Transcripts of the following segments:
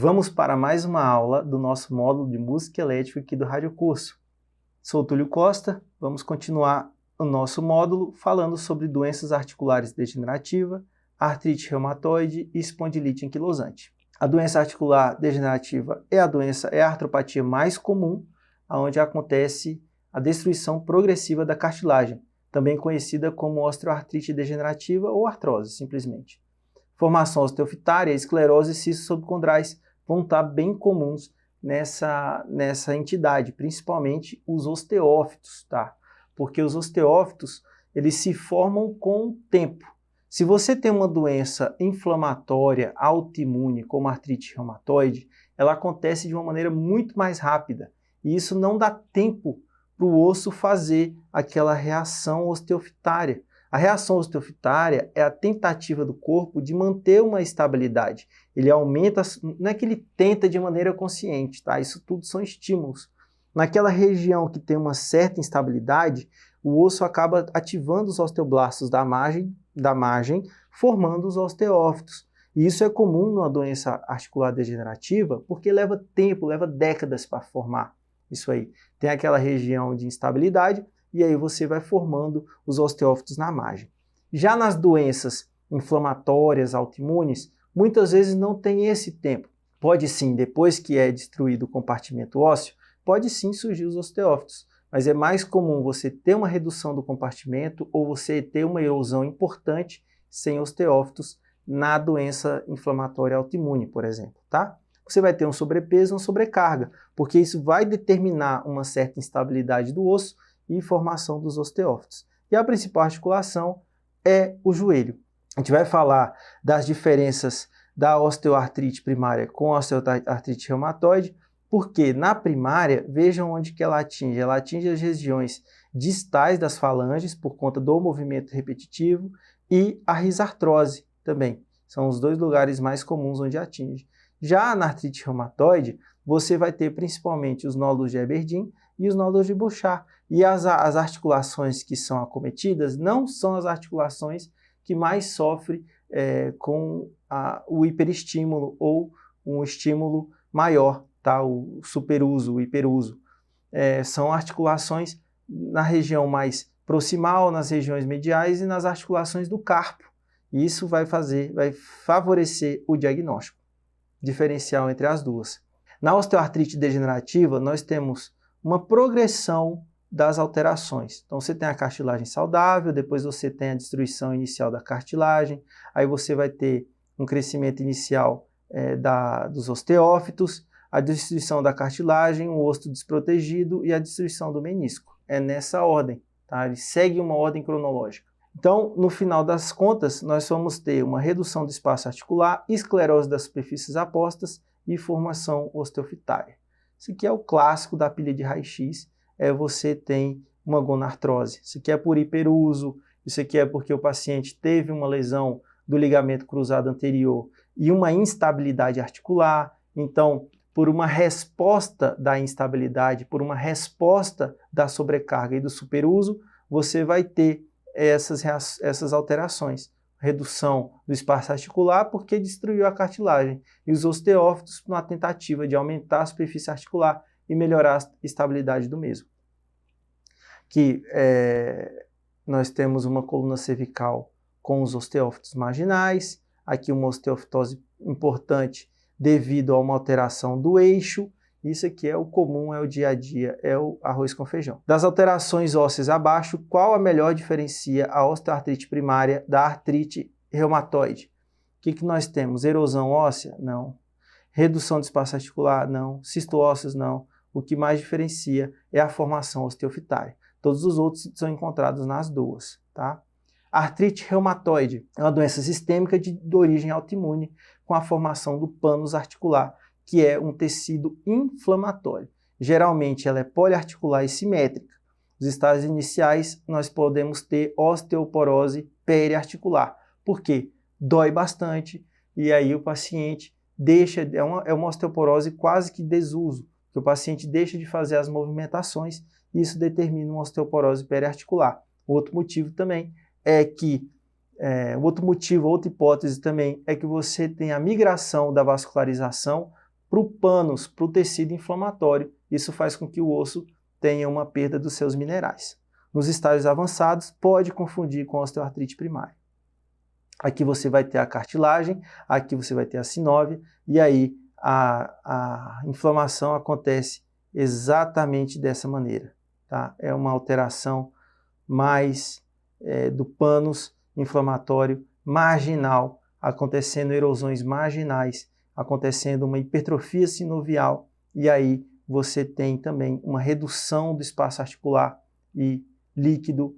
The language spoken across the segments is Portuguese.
Vamos para mais uma aula do nosso módulo de música elétrica aqui do Rádio Curso. Sou Túlio Costa, vamos continuar o nosso módulo falando sobre doenças articulares degenerativas, artrite reumatoide e espondilite anquilosante. A doença articular degenerativa é a artropatia mais comum, onde acontece a destruição progressiva da cartilagem, também conhecida como osteoartrite degenerativa ou artrose, simplesmente. Formação osteofitária, esclerose e cistos subcondrais vão estar bem comuns nessa entidade, principalmente os osteófitos, tá? Porque os osteófitos, eles se formam com o tempo. Se você tem uma doença inflamatória autoimune, como a artrite reumatoide, ela acontece de uma maneira muito mais rápida. E isso não dá tempo para o osso fazer aquela reação osteofitária. A reação osteofitária é a tentativa do corpo de manter uma estabilidade. Ele aumenta, não é que ele tenta de maneira consciente, tá? Isso tudo são estímulos. Naquela região que tem uma certa instabilidade, o osso acaba ativando os osteoblastos da margem, formando os osteófitos. E isso é comum numa doença articular degenerativa, porque leva tempo, leva décadas para formar isso aí. Tem aquela região de instabilidade, e aí você vai formando os osteófitos na margem. Já nas doenças inflamatórias autoimunes, muitas vezes não tem esse tempo. Pode sim, depois que é destruído o compartimento ósseo, pode sim surgir os osteófitos, mas é mais comum você ter uma redução do compartimento ou você ter uma erosão importante sem osteófitos na doença inflamatória autoimune, por exemplo, tá? Você vai ter um sobrepeso, uma sobrecarga, porque isso vai determinar uma certa instabilidade do osso e formação dos osteófitos. E a principal articulação é o joelho. A gente vai falar das diferenças da osteoartrite primária com a osteoartrite reumatoide, porque na primária, vejam onde que ela atinge as regiões distais das falanges por conta do movimento repetitivo e a risartrose também. São os dois lugares mais comuns onde atinge. Já na artrite reumatoide, você vai ter principalmente os nódulos de Eberdim e os nódulos de Bouchard. E as articulações que são acometidas não são as articulações que mais sofrem com o hiperestímulo ou um estímulo maior, tá? O superuso, o hiperuso. São articulações na região mais proximal, nas regiões mediais e nas articulações do carpo. E isso vai favorecer o diagnóstico diferencial entre as duas. Na osteoartrite degenerativa, nós temos uma progressão das alterações. Então você tem a cartilagem saudável, depois você tem a destruição inicial da cartilagem, aí você vai ter um crescimento inicial dos osteófitos, a destruição da cartilagem, o osso desprotegido e a destruição do menisco. É nessa ordem, tá? Ele segue uma ordem cronológica. Então, no final das contas, nós vamos ter uma redução do espaço articular, esclerose das superfícies apostas e formação osteofitária. Isso aqui é o clássico da pilha de raio-x, você tem uma gonartrose. Isso aqui é por hiperuso, isso aqui é porque o paciente teve uma lesão do ligamento cruzado anterior e uma instabilidade articular. Então, por uma resposta da instabilidade, por uma resposta da sobrecarga e do superuso, você vai ter essas alterações. Redução do espaço articular porque destruiu a cartilagem e os osteófitos na tentativa de aumentar a superfície articular e melhorar a estabilidade do mesmo. Nós temos uma coluna cervical com os osteófitos marginais, aqui uma osteofitose importante devido a uma alteração do eixo. Isso aqui é o comum, é o dia a dia, é o arroz com feijão. Das alterações ósseas abaixo, qual a melhor diferencia a osteoartrite primária da artrite reumatoide? O que nós temos? Erosão óssea? Não. Redução do espaço articular? Não. Cisto ósseos? Não. O que mais diferencia é a formação osteofitária. Todos os outros são encontrados nas duas, tá? A artrite reumatoide é uma doença sistêmica de origem autoimune com a formação do pânus articular, que é um tecido inflamatório. Geralmente ela é poliarticular e simétrica. Nos estágios iniciais nós podemos ter osteoporose periarticular. Por quê? Dói bastante e aí o paciente é uma osteoporose quase que desuso, que o paciente deixa de fazer as movimentações e isso determina uma osteoporose periarticular. Outro motivo também é que outra hipótese também é que você tem a migração da vascularização para o pânus, para o tecido inflamatório. Isso faz com que o osso tenha uma perda dos seus minerais. Nos estágios avançados, pode confundir com osteoartrite primária. Aqui você vai ter a cartilagem, aqui você vai ter a sinóvia, e aí a inflamação acontece exatamente dessa maneira. Tá? É uma alteração mais do pânus inflamatório marginal, acontecendo erosões marginais, acontecendo uma hipertrofia sinovial, e aí você tem também uma redução do espaço articular e líquido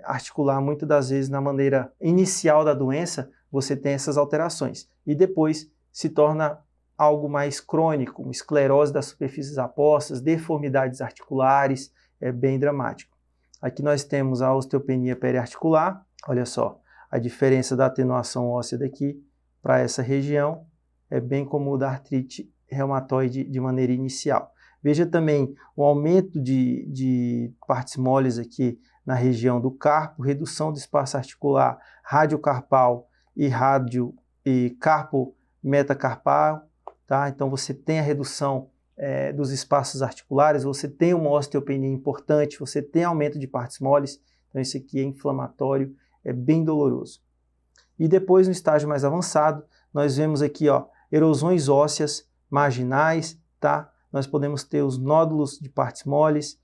articular. Muitas das vezes, na maneira inicial da doença, você tem essas alterações, e depois se torna algo mais crônico, uma esclerose das superfícies apostas, deformidades articulares, é bem dramático. Aqui nós temos a osteopenia periarticular, olha só, a diferença da atenuação óssea daqui para essa região é bem como o da artrite reumatoide de maneira inicial. Veja também o aumento de partes moles aqui na região do carpo, redução do espaço articular radiocarpal e carpo metacarpal, tá? Então você tem a redução dos espaços articulares, você tem uma osteopenia importante, você tem aumento de partes moles, então isso aqui é inflamatório, é bem doloroso. E depois, no estágio mais avançado, nós vemos aqui, ó, erosões ósseas marginais, tá? Nós podemos ter os nódulos de partes moles,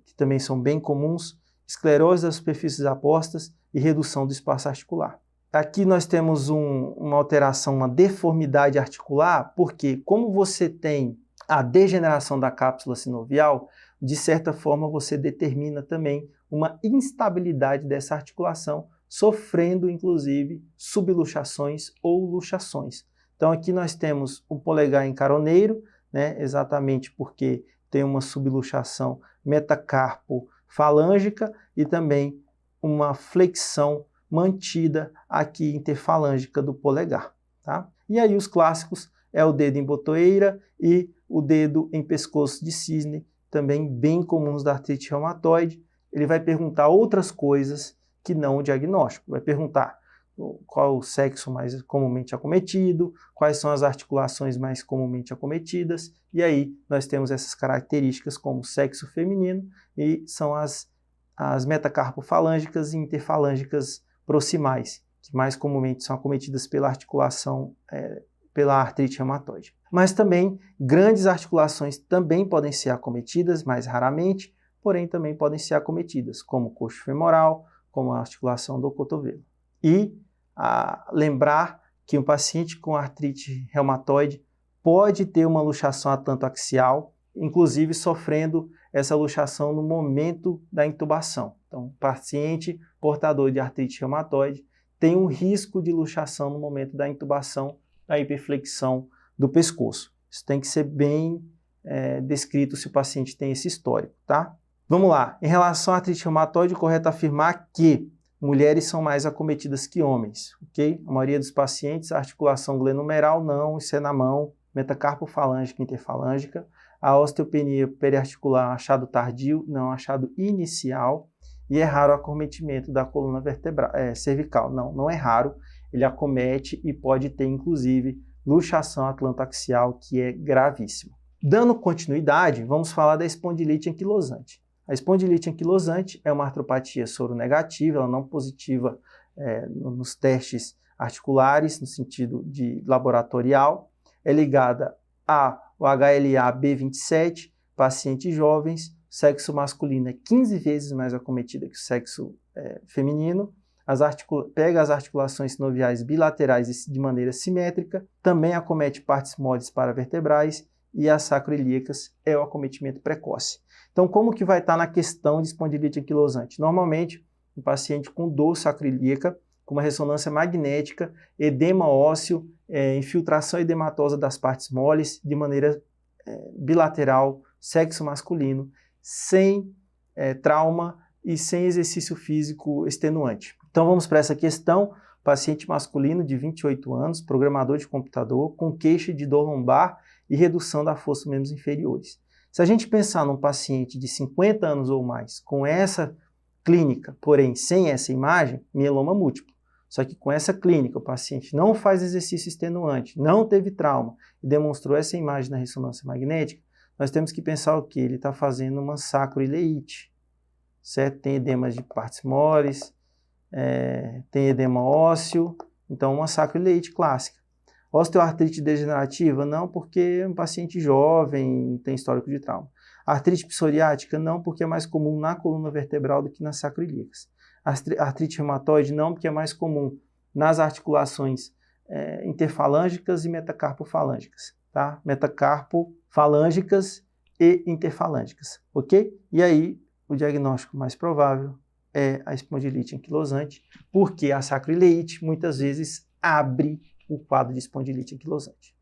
que também são bem comuns, esclerose das superfícies apostas e redução do espaço articular. Aqui nós temos uma alteração, uma deformidade articular, porque como você tem a degeneração da cápsula sinovial, de certa forma você determina também uma instabilidade dessa articulação, sofrendo inclusive subluxações ou luxações. Então aqui nós temos o polegar encaroneiro, né, exatamente porque tem uma subluxação metacarpo-falângica e também uma flexão mantida aqui interfalângica do polegar. Tá? E aí os clássicos é o dedo em botoeira e o dedo em pescoço de cisne, também bem comuns da artrite reumatoide. Ele vai perguntar outras coisas que não o diagnóstico. Vai perguntar qual o sexo mais comumente acometido, quais são as articulações mais comumente acometidas, e aí nós temos essas características como sexo feminino, e são as metacarpofalângicas e interfalângicas proximais, que mais comumente são acometidas pela articulação, pela artrite reumatoide. Mas também grandes articulações também podem ser acometidas, mais raramente, porém também podem ser acometidas, como o coxo femoral, como a articulação do cotovelo. E lembrar que um paciente com artrite reumatoide pode ter uma luxação atlantoaxial, inclusive sofrendo essa luxação no momento da intubação. Então, o paciente portador de artrite reumatoide tem um risco de luxação no momento da intubação, da hiperflexão do pescoço. Isso tem que ser bem descrito se o paciente tem esse histórico, tá? Vamos lá. Em relação à artrite reumatoide, é correto afirmar que mulheres são mais acometidas que homens, ok? A maioria dos pacientes, a articulação glenomeral não, isso é na mão, metacarpofalângica e interfalângica. A osteopenia periarticular, achado tardio, não, achado inicial. E é raro o acometimento da coluna cervical. Não é raro, ele acomete e pode ter, inclusive, luxação atlantoaxial, que é gravíssima. Dando continuidade, vamos falar da espondilite anquilosante. A espondilite anquilosante é uma artropatia soronegativa, ela não positiva nos testes articulares, no sentido de laboratorial. É ligada ao HLA-B27, pacientes jovens, sexo masculino é 15 vezes mais acometida que o sexo feminino. Pega as articulações sinoviais bilaterais de maneira simétrica, também acomete partes moles paravertebrais e as sacroiliacas é o acometimento precoce. Então, como que vai estar na questão de espondilite anquilosante? Normalmente, um paciente com dor sacroiliaca, com uma ressonância magnética, edema ósseo, infiltração edematosa das partes moles de maneira bilateral, sexo masculino, sem trauma e sem exercício físico extenuante. Então vamos para essa questão, paciente masculino de 28 anos, programador de computador, com queixa de dor lombar e redução da força dos membros inferiores. Se a gente pensar num paciente de 50 anos ou mais com essa clínica, porém sem essa imagem, mieloma múltiplo. Só que com essa clínica, o paciente não faz exercício extenuante, não teve trauma e demonstrou essa imagem na ressonância magnética, nós temos que pensar o que? Ele está fazendo uma sacroileite, certo? Tem edema de partes mores, tem edema ósseo, então uma sacroileite clássica. Osteoartrite degenerativa? Não, porque é um paciente jovem, tem histórico de trauma. Artrite psoriática? Não, porque é mais comum na coluna vertebral do que nas sacroiliacas. Artrite reumatoide? Não, porque é mais comum nas articulações interfalângicas e metacarpofalângicas, tá? Metacarpofalângicas e interfalângicas, ok? E aí, o diagnóstico mais provável é a espondilite anquilosante, porque a sacroileite muitas vezes abre o quadro de espondilite anquilosante.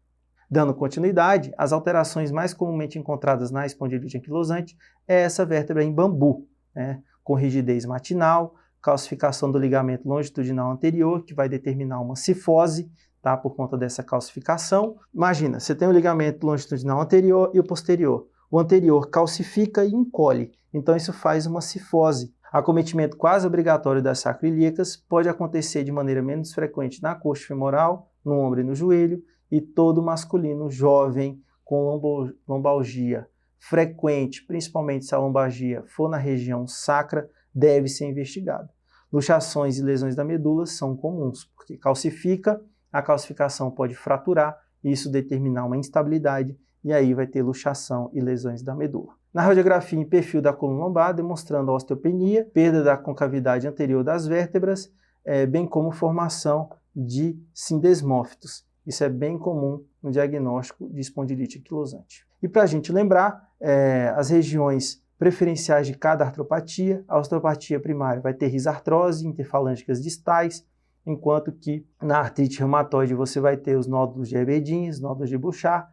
Dando continuidade, as alterações mais comumente encontradas na espondilite anquilosante é essa vértebra em bambu, né, com rigidez matinal, calcificação do ligamento longitudinal anterior, que vai determinar uma cifose, tá, por conta dessa calcificação. Imagina, você tem o ligamento longitudinal anterior e o posterior. O anterior calcifica e encolhe, então isso faz uma cifose. Acometimento quase obrigatório das sacroiliacas pode acontecer de maneira menos frequente na coxa femoral, no ombro e no joelho, e todo masculino jovem com lombalgia frequente, principalmente se a lombalgia for na região sacra, deve ser investigado. Luxações e lesões da medula são comuns, porque calcifica, a calcificação pode fraturar, e isso determinar uma instabilidade, e aí vai ter luxação e lesões da medula. Na radiografia em perfil da coluna lombar, demonstrando a osteopenia, perda da concavidade anterior das vértebras, bem como formação de sindesmófitos. Isso é bem comum no diagnóstico de espondilite anquilosante. E para a gente lembrar, as regiões preferenciais de cada artropatia, a osteopatia primária vai ter risartrose, interfalângicas distais, enquanto que na artrite reumatoide você vai ter os nódulos de Erberdin, nódulos de Bouchard,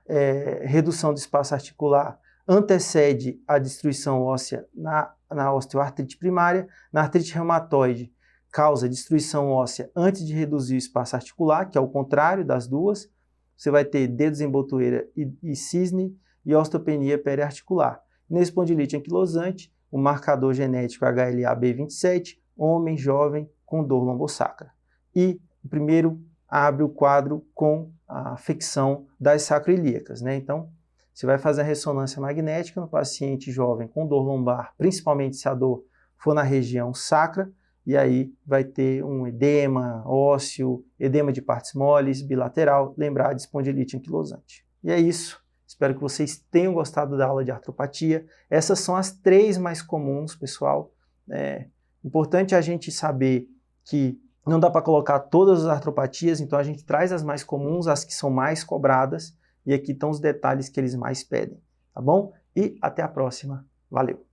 redução do espaço articular antecede a destruição óssea na osteoartrite primária. Na artrite reumatoide, causa destruição óssea antes de reduzir o espaço articular, que é o contrário das duas. Você vai ter desenvoltura e cisne e osteopenia periarticular. Na espondilite anquilosante, o marcador genético HLA-B27, homem jovem com dor lombosacra. E o primeiro abre o quadro com a afecção das sacroiliacas, né? Então, você vai fazer a ressonância magnética no paciente jovem com dor lombar, principalmente se a dor for na região sacra, e aí vai ter um edema ósseo, edema de partes moles, bilateral, lembrar de espondilite anquilosante. E é isso. Espero que vocês tenham gostado da aula de artropatia. Essas são as 3 mais comuns, pessoal. É importante a gente saber que não dá para colocar todas as artropatias, então a gente traz as mais comuns, as que são mais cobradas, e aqui estão os detalhes que eles mais pedem, tá bom? E até a próxima. Valeu!